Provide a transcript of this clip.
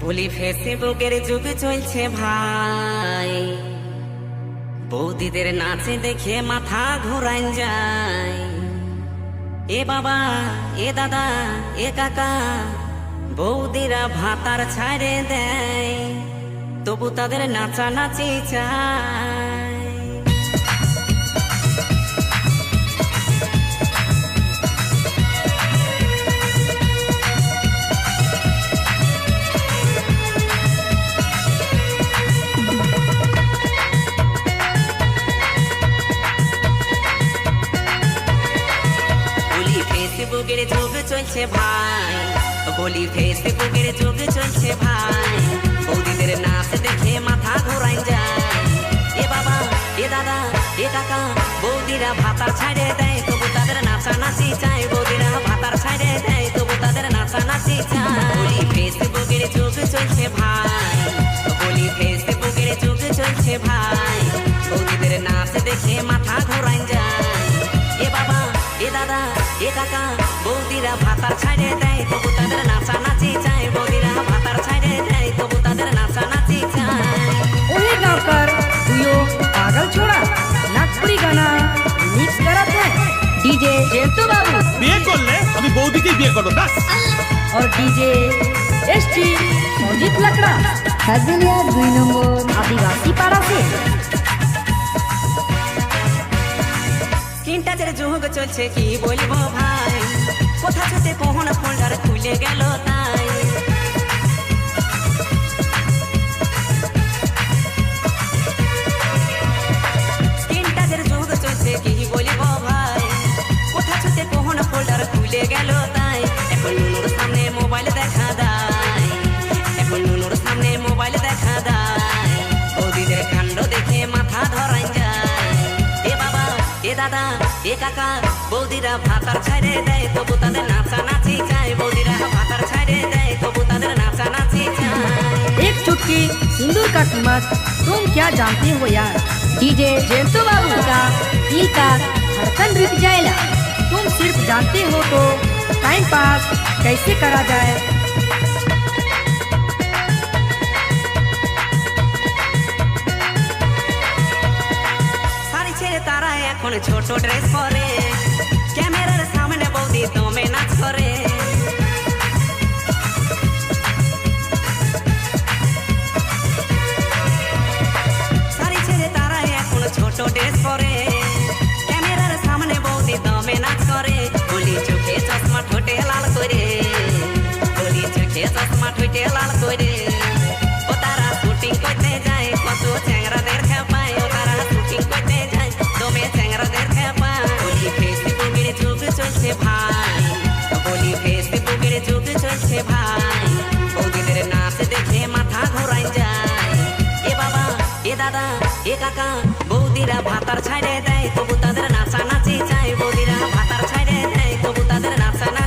বলি ফেসবুকের যুগ চলছে ভাই, বৌদিদের নাচে দেখে মাথা ঘোরান যায়। এ বাবা, এ দাদা, এ কাকা, বৌদিরা ভাতার ছাড়ে দেয়, তবু তাদের নাচানাচি চায়। ফেসবুকের যুগ চলছে ভাই, বলি ফেসবুকের যুগ চলছে ভাই, বৌদিদের নাচ দেখে মাথা ঘোরান যায়। এ বাবা, এ দাদা, এ কাকা, বৌদিরা ভাতার ছাড়ে দেয়, তবু তাদের নাচানাচি চায়। বৌদিরা ভাতার ছাড়ে দেয়, তবু তাদের নাচানাচি চায়। বলি ফেসবুকের যুগ চলছে ভাই, বলি ফেসবুকের যুগ চলছে ভাই, বৌদিদের নাচ দেখে মাথা ঘোরান যায়। এ বাবা, এ দাদা, এ কাকা, বৌদিরা ভাতার ছাড়ে দেয়, তবু তাদের নাচানাচি চায়। বৌদিরা ভাতার ছাড়ে দেয়, তবু তাদের নাচানাচি চায়। ओहे गाँवकर दुयो पागल छोड़ा नागपुरी गाना मिक्स करत है डीजे जेंटू बाबू বিয়ে করলে আমি বৌদিকে বিয়ে করবো ব্যাস। और डीजे एसटी संजीत लकड़ा हजलिया 2 नंबर आदिवासी पाड़ा से স্ক্রিন টাচের যুগ চলছে কি বলবো ভাই, কোথা ছুটে কোন ফোল্ডার খুলে গেল তাই। স্ক্রিন টাচের যুগ চলছে কি বলবো ভাই, কোথা ছুটে কোন ফোল্ডার খুলে গেল তাই। এখন নুনুর সামনে মোবাইল দেখা দেয়, এখন নুনুর সামনে মোবাইল দেখা দেয়, বৌদিদের কাণ্ড দেখে মাথা ধরাই যায়। এ বাবা, এ দাদা, এ কাকা, বৌদিরা ভাতার ছাড়ে দেয়, তবু তাদের নাচানাচি চায়। বৌদিরা ভাতার ছাড়ে দেয়, তবু তাদের নাচানাচি চায়। एक चुटकी सिंदूर का कीमत तुम क्या जानते हो यार डीजे जेंटू बाबू का दिल का धड़कन रुक जाएगा। तुम सिर्फ जानते हो तो टाइम पास कैसे करा जाए। শাড়ি ছেড়ে তারা এখন ছোট ড্রেস পরে, ক্যামেরার সামনে বৌদি দমে নাচ করে। শাড়ি ছেড়ে তারা এখন ছোট ড্রেস পরে, ক্যামেরার সামনে বৌদি দমে নাচ করে। বলি চোখে চশমা ঠোঁটে লাল করে, বলি চোখে চশমা ঠোঁটে লাল করে। ও তারা শুটিং করতে যায়, কত চ্যাংরাদের খেপায়। ও তারা শুটিং করতে যায়, দমে চ্যাংরাদের খেপায়। বলি ফেসবুকের যুগ চলছে ভাই, বলি ফেসবুকের যুগ চলছে ভাই, বৌদিদের নাচ দেখে মাথা ঘোরাই যায়। এ বাবা, এ দাদা, এ কাকা, বৌদিরা ভাতার ছাড়ে দেয়, তবু তাদের নাচানাচি চায়। বৌদিরা ভাতার ছাড়ে দেয়, তবু তাদের নাচানাচি